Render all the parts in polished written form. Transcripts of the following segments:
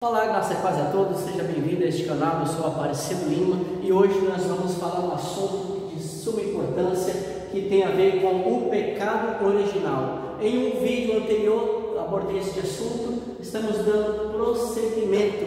Olá, graça e paz a todos, seja bem-vindo a este canal. Eu sou Aparecido Lima e hoje nós vamos falar um assunto de suma importância que tem a ver com o pecado original. Em um vídeo anterior abordei este assunto, estamos dando prosseguimento.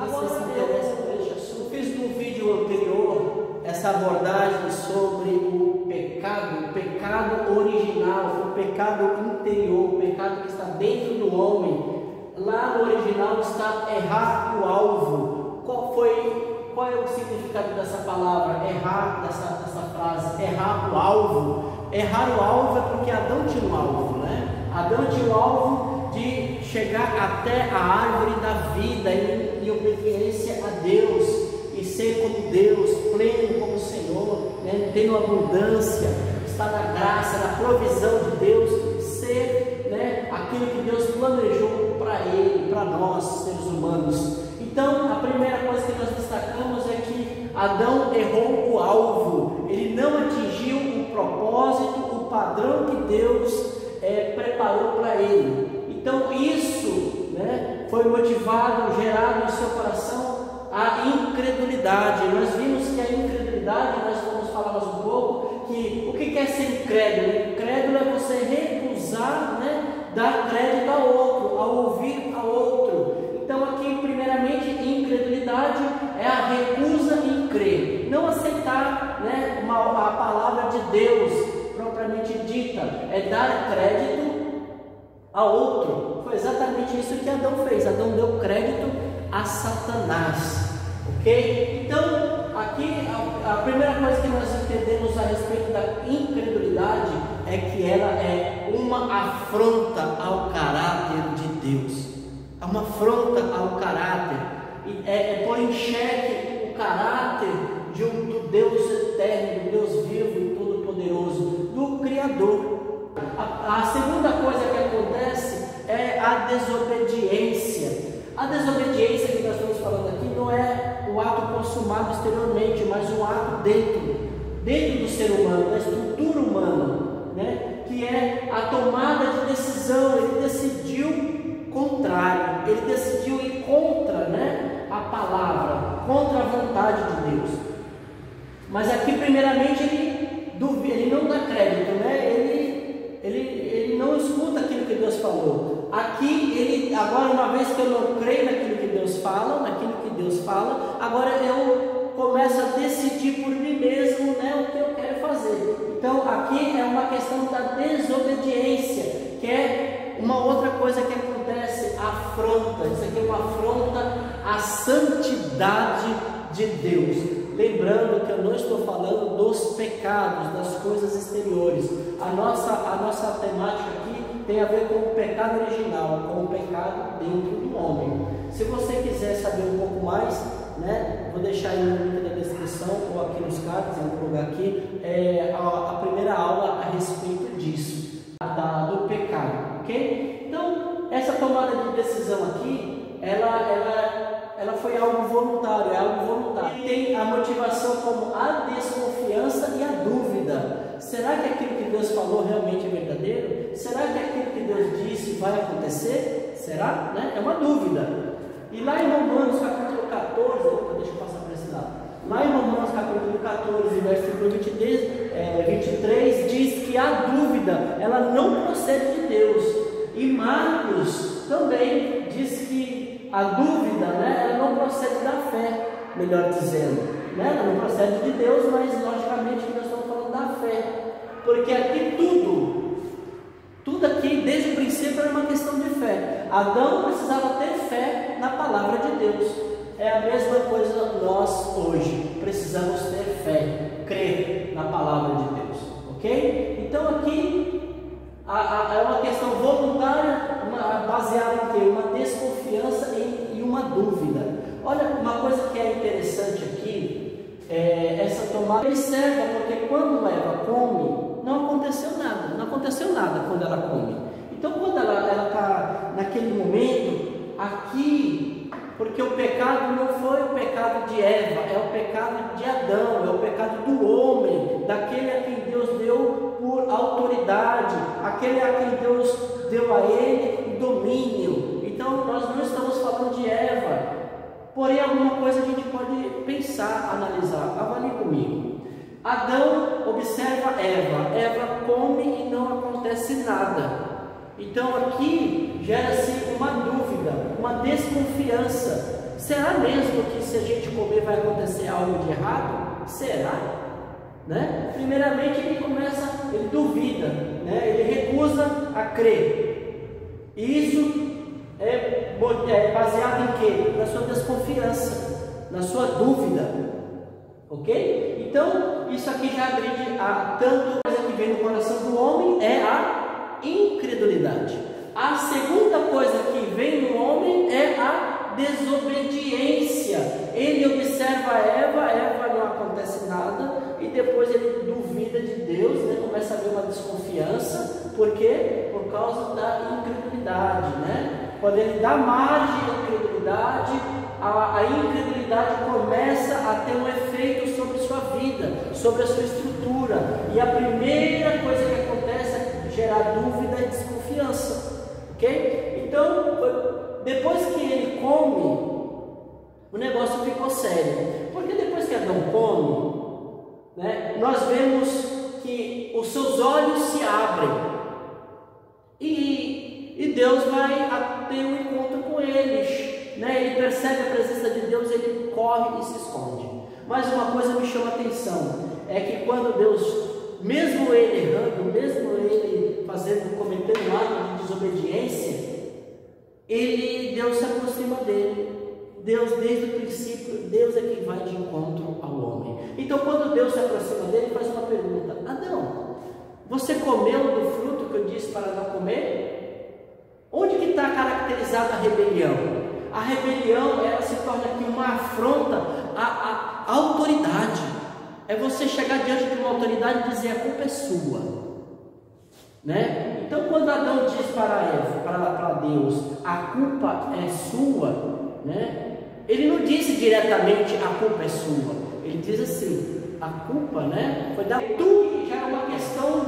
Agora se interessa por este assunto. Fiz no vídeo anterior essa abordagem sobre o pecado original, o pecado interior, o pecado que está dentro do homem. Lá no original está errar o alvo. Qual é o significado dessa palavra? Errar, dessa frase, errar o alvo. Errar o alvo é porque Adão tinha um alvo, né? Adão tinha o alvo de chegar até a árvore da vida em obediência a Deus e ser como Deus, pleno como o Senhor, né? Tendo abundância, estar na graça, na provisão de Deus, ser, né, aquilo que Deus planejou para ele, para nós, seres humanos. Então, a primeira coisa que nós destacamos é que Adão errou o alvo, ele não atingiu o propósito, o padrão que Deus preparou para ele. Então, isso, né, foi motivado, gerado no seu coração a incredulidade. Nós vimos que a incredulidade, nós vamos falar mais um pouco, que o que é ser incrédulo? Incrédulo é você recusar, né, dar crédito ao outro, ao ouvir ao outro. Então aqui primeiramente incredulidade é a recusa em crer, não aceitar, né, a palavra de Deus propriamente dita, é dar crédito a outro. Foi exatamente isso que Adão fez. Adão deu crédito a Satanás, ok? Então aqui a primeira coisa que nós entendemos a respeito da incredulidade é que ela é uma afronta ao caráter de Deus. É uma afronta ao caráter, é pôr em xeque o caráter do Deus eterno, do Deus vivo e todo-poderoso, do Criador. A segunda coisa que acontece é a desobediência. A desobediência que nós estamos falando aqui não é o ato consumado exteriormente, mas um ato dentro do ser humano, da estrutura humana, né? Que é a tomada de decisão. Ele decidiu contrário, ele decidiu ir contra, né, a palavra, contra a vontade de Deus. Mas aqui primeiramente ele não dá crédito, né? Ele não escuta aquilo que Deus falou. Aqui agora, uma vez que eu não creio naquilo que Deus fala, agora eu começo a decidir por mim mesmo, né, o que eu quero fazer. Então aqui é uma questão da desobediência, que é uma outra coisa que acontece, afronta. Isso aqui é uma afronta à santidade de Deus. Lembrando que eu não estou falando dos pecados, das coisas exteriores. A nossa temática aqui tem a ver com o pecado original, com o pecado dentro do homem. Se você quiser saber um pouco mais, né, vou deixar aí no link da descrição ou aqui nos cards, em algum lugar aqui, a primeira aula a respeito disso, do pecado, ok? Então, essa tomada de decisão aqui, ela foi algo voluntário, é algo voluntário. E tem a motivação como a desconfiança e a dúvida. Será que aquilo que Deus falou realmente é verdadeiro? Será que aquilo que Deus disse vai acontecer? Será? Né? É uma dúvida. E lá em Romanos capítulo 14, deixa eu passar para esse lado. Lá em Romanos capítulo 14, versículo 23, diz que a dúvida, ela não procede de Deus. E Marcos também diz que a dúvida, né, ela não procede da fé, melhor dizendo, né? Ela não procede de Deus, mas logicamente nós estamos falando da fé, porque aqui tudo aqui desde o princípio era uma questão de fé. Adão precisava ter fé na palavra de Deus. É a mesma coisa nós hoje, precisamos ter fé, crer na palavra de Deus, ok? Então aqui é uma questão voluntária, baseada em ter uma desconfiança e uma dúvida. Olha, uma coisa que é interessante aqui, essa tomada observa, porque quando Eva come, não aconteceu nada quando ela come. Então quando ela está naquele momento, aqui, porque o pecado não foi o pecado de Eva, é o pecado de Adão, é o pecado do homem, daquele a quem Deus deu por autoridade, aquele a quem Deus deu a ele o domínio. Então Então nós não estamos falando de Eva, porém alguma coisa a gente pode pensar, analisar. Avalie comigo. Adão observa Eva, Eva come e não acontece nada. Então aqui gera-se uma dúvida, uma desconfiança. Será mesmo que se a gente comer vai acontecer algo de errado? Será? Né? Primeiramente ele duvida, né? Ele recusa a crer. E isso é baseado em quê? Na sua desconfiança, na sua dúvida. Ok? Então isso aqui já agride a tanto coisa que vem no coração do homem é a incredulidade. A segunda coisa que vem no homem é a desobediência. Ele observa Eva não acontece nada, e depois ele duvida de Deus, né? Começa a haver uma desconfiança. Por quê? Por causa da incredulidade, né? Quando ele dá margem à incredulidade, a incredulidade começa a ter um efeito sobre sua vida, sobre a sua estrutura, e a primeira coisa que acontece é gerar dúvida e desconfiança, ok? Então, depois que ele come, o negócio ficou sério, porque depois que Adão come, né, nós vemos que os seus olhos se abrem, e Deus vai ter um encontro com eles, né? Ele percebe a presença de Deus, ele corre e se esconde. Mas uma coisa me chama a atenção, é que quando Deus, mesmo ele errando, mesmo ele cometendo um ato de desobediência, Deus se aproxima dele. Deus, desde o princípio, Deus é quem vai de encontro ao homem. Então quando Deus se aproxima dele, faz uma pergunta: Adão, você comeu do fruto que eu disse para não comer? Onde que está caracterizada a rebelião? A rebelião, ela se torna aqui uma afronta à autoridade. É você chegar diante de uma autoridade e dizer: a culpa é sua, né? Então quando Adão diz para Deus, a culpa é sua, né? Ele não disse diretamente a culpa é sua. Ele diz assim: a culpa, né, foi da tu. Já é uma questão,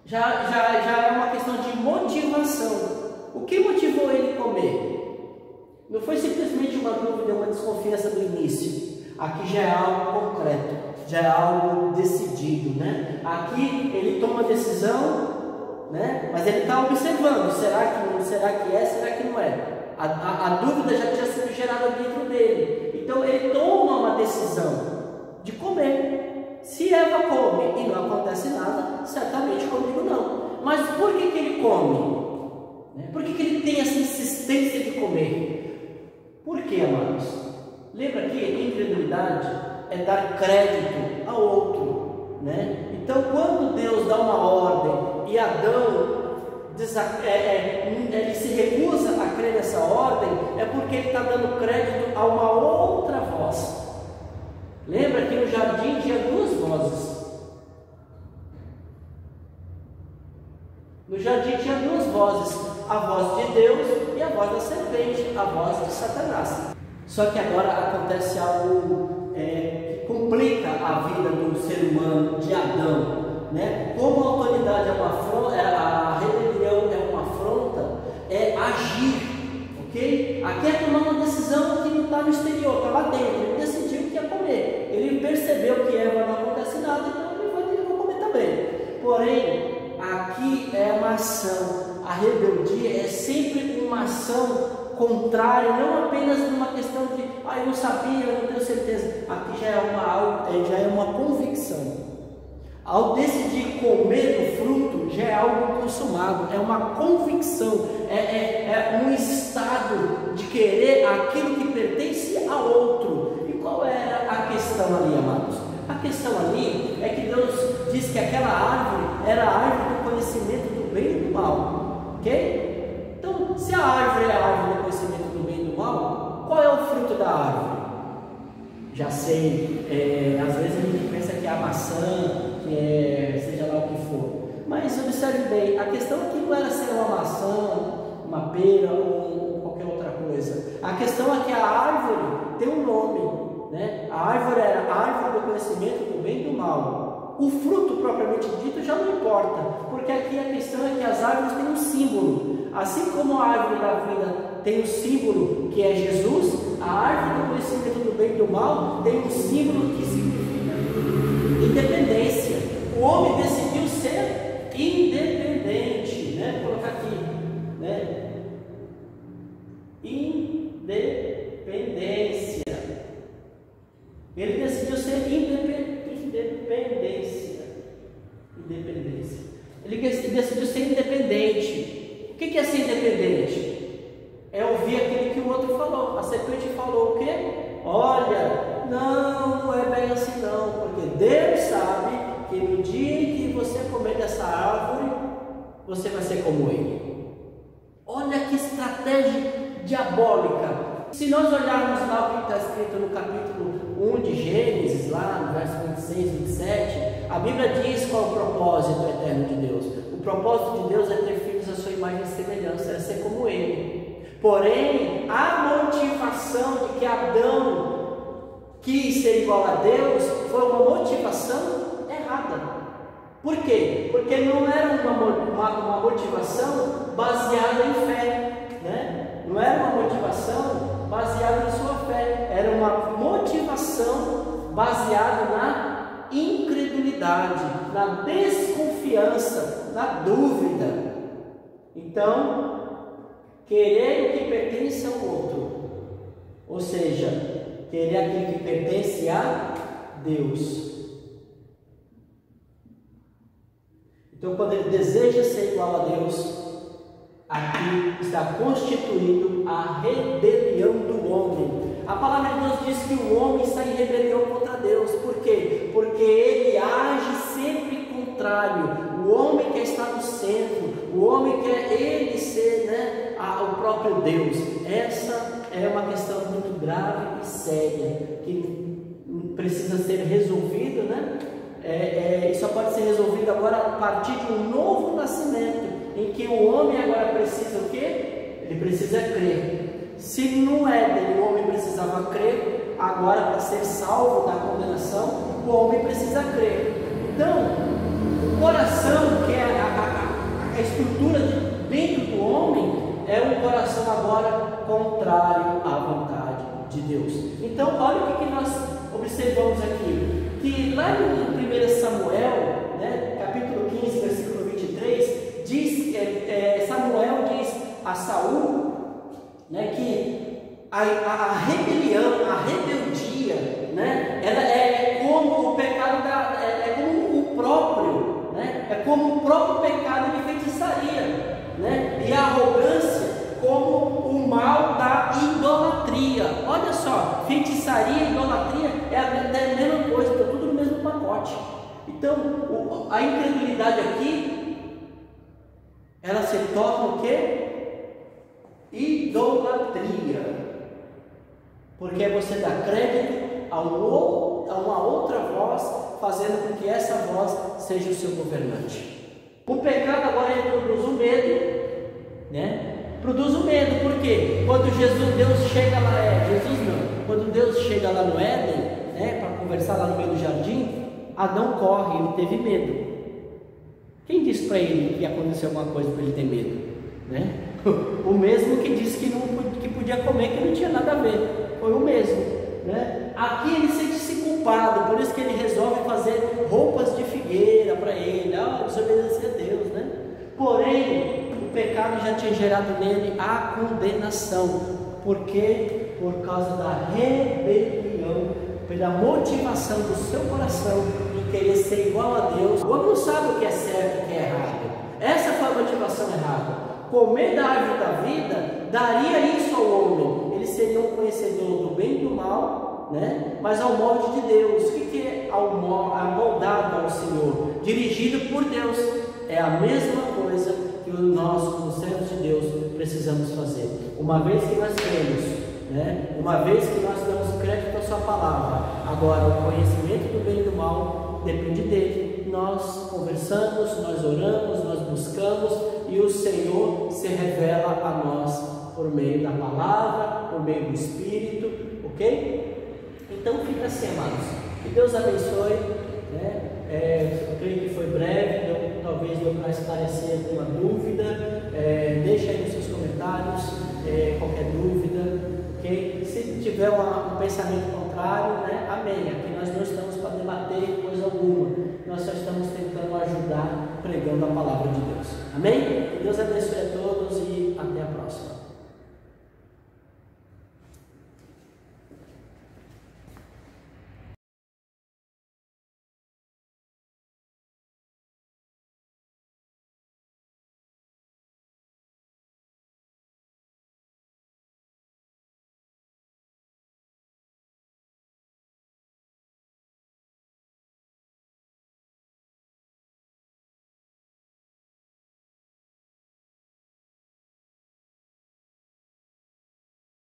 já é uma questão de motivação. O que motivou ele a comer? Não foi simplesmente uma dúvida, uma desconfiança do início. Aqui já é algo concreto, já é algo decidido, né? Aqui ele toma a decisão, né? Mas ele está observando: será que é, será que não é? A dúvida já tinha sido gerada dentro dele. Então ele toma uma decisão de comer. Se Eva come e não acontece nada, certamente comigo não. Mas por que ele come? Por que ele tem essa insistência de comer? Por quê, amados? Lembra que incredulidade é dar crédito ao outro, né? Então quando Deus dá uma ordem e Adão ele se recusa a crer nessa ordem, é porque ele está dando crédito a uma outra voz. Lembra que no jardim tinha duas vozes. No jardim tinha duas vozes: a voz de Deus e a voz da serpente, a voz de Satanás. Só que agora acontece algo que complica a vida do ser humano, de Adão, né? Como a autoridade é uma afronta, a rebelião é uma afronta, é agir, ok? Aqui é tomar uma decisão que não está no exterior, está lá dentro. Ele decidiu que ia comer, ele percebeu que Eva não acontece nada, então ele vai comer também. Porém, aqui é uma ação. A rebeldia é sempre uma ação contrária, não apenas numa questão de eu não sabia, eu não tenho certeza. Aqui já é uma convicção. Ao decidir comer o fruto, já é algo consumado, é uma convicção, é um estado de querer aquilo que pertence a outro. E qual era a questão ali, amados? A questão ali é que Deus diz que aquela árvore era a árvore do conhecimento do bem e do mal, ok? Então, se a árvore é a árvore do conhecimento do bem e do mal, qual é o fruto da árvore? Já sei, às vezes a gente pensa que é a maçã, seja lá o que for, mas observe bem, a questão aqui não era ser uma maçã, uma pera ou qualquer outra coisa. A questão é que a árvore tem um nome, né? A árvore era a árvore do conhecimento do bem e do mal. O fruto propriamente dito já não importa, porque aqui a questão é que as árvores têm um símbolo. Assim como a árvore da vida tem um símbolo que é Jesus, a árvore do conhecimento do bem e do mal tem um símbolo que significa independência. O homem decidiu ser independente, né? Vou colocar aqui, né? Independência. Ele decidiu ser independência. Ele decidiu ser independente. O que é ser independente? É ouvir aquilo que o outro falou. A serpente falou o quê? Olha, não é bem assim não, porque Deus sabe que no dia em que você comer dessa árvore, você vai ser como ele. Olha que estratégia diabólica. Se nós olharmos lá o que está escrito no capítulo 1 de Gênesis, lá no verso 26, 27, a Bíblia diz qual é o propósito eterno de Deus. O propósito de Deus é ter filhos à sua imagem e semelhança, é ser como ele. Porém, a motivação de que Adão quis ser igual a Deus foi uma motivação errada. Por quê? Porque não era uma motivação baseada em fé, né? Não era uma motivação baseada em sua fé, era uma motivação baseada na incredulidade, na desconfiança, na dúvida. Então, querer o que pertence ao outro, ou seja, querer aquilo que pertence a Deus. Então, quando ele deseja ser igual a Deus, aqui está constituído a rebelião do homem. A palavra de Deus diz que o homem está em rebelião contra Deus. Por quê? Porque ele age sempre contrário. O homem quer estar no centro, o homem quer ele ser, né, o próprio Deus. Essa é uma questão muito grave e séria, que precisa ser resolvida, né? Isso pode ser resolvido agora a partir de um novo nascimento, em que o homem agora precisa o quê? Ele precisa crer. Se no Éden o homem precisava crer, agora para ser salvo da condenação, o homem precisa crer. Então, o coração, que é a estrutura de dentro do homem, é um coração agora contrário à vontade de Deus. Então, olha o que nós observamos aqui, que lá no 1 Samuel, né, capítulo 15, versículo 23, diz, Samuel diz a Saul, né, que a rebelião, a rebeldia, né, ela é como o pecado é como o próprio, né, é como o próprio pecado de feitiçaria, né, e a arrogância como o mal da idolatria. Olha só, feitiçaria e idolatria é a mesma coisa, está tudo no mesmo pacote. Então, a incredulidade aqui, ela se torna o quê? Idolatria. Porque você dá crédito a uma outra voz, fazendo com que essa voz seja o seu governante. O pecado agora produz o medo, né? Produz o medo, por quê? Quando Deus chega lá, quando Deus chega lá no Éden, né, para conversar lá no meio do jardim, Adão corre, ele teve medo. Quem disse para ele que ia acontecer alguma coisa para ele ter medo, né? O mesmo que disse que podia comer, que não tinha nada a ver, foi o mesmo, né? Aqui ele sente-se culpado, por isso que ele resolve fazer roupas de figueira para ele, desobedecer a Deus, né? Porém, o pecado já tinha gerado nele a condenação. Por quê? Por causa da rebelião, pela motivação do seu coração de querer ser igual a Deus. O homem não sabe o que é certo e o que é errado. Essa foi a motivação errada. Comer da árvore da vida daria isso ao homem. Ele seria um conhecedor do bem e do mal, né? Mas ao molde de Deus. O que é amoldado ao Senhor? Dirigido por Deus. É a mesma coisa que nós, como servos de Deus, precisamos fazer. Uma vez que nós cremos, né? Uma vez que nós damos crédito à sua palavra, agora o conhecimento do bem e do mal depende dele. Nós conversamos, nós oramos, nós buscamos e o Senhor se revela a nós por meio da palavra, por meio do Espírito, ok? Então fica assim, amados. Que Deus abençoe, né? Eu creio que foi breve, talvez deu para esclarecer alguma dúvida. Deixa aí nos seus comentários qualquer dúvida, ok? Se tiver um pensamento contrário, né, amém. Aqui nós não estamos para debater coisa alguma, nós só estamos tentando ajudar pregando a palavra de Deus, amém? Que Deus abençoe a todos e até a próxima.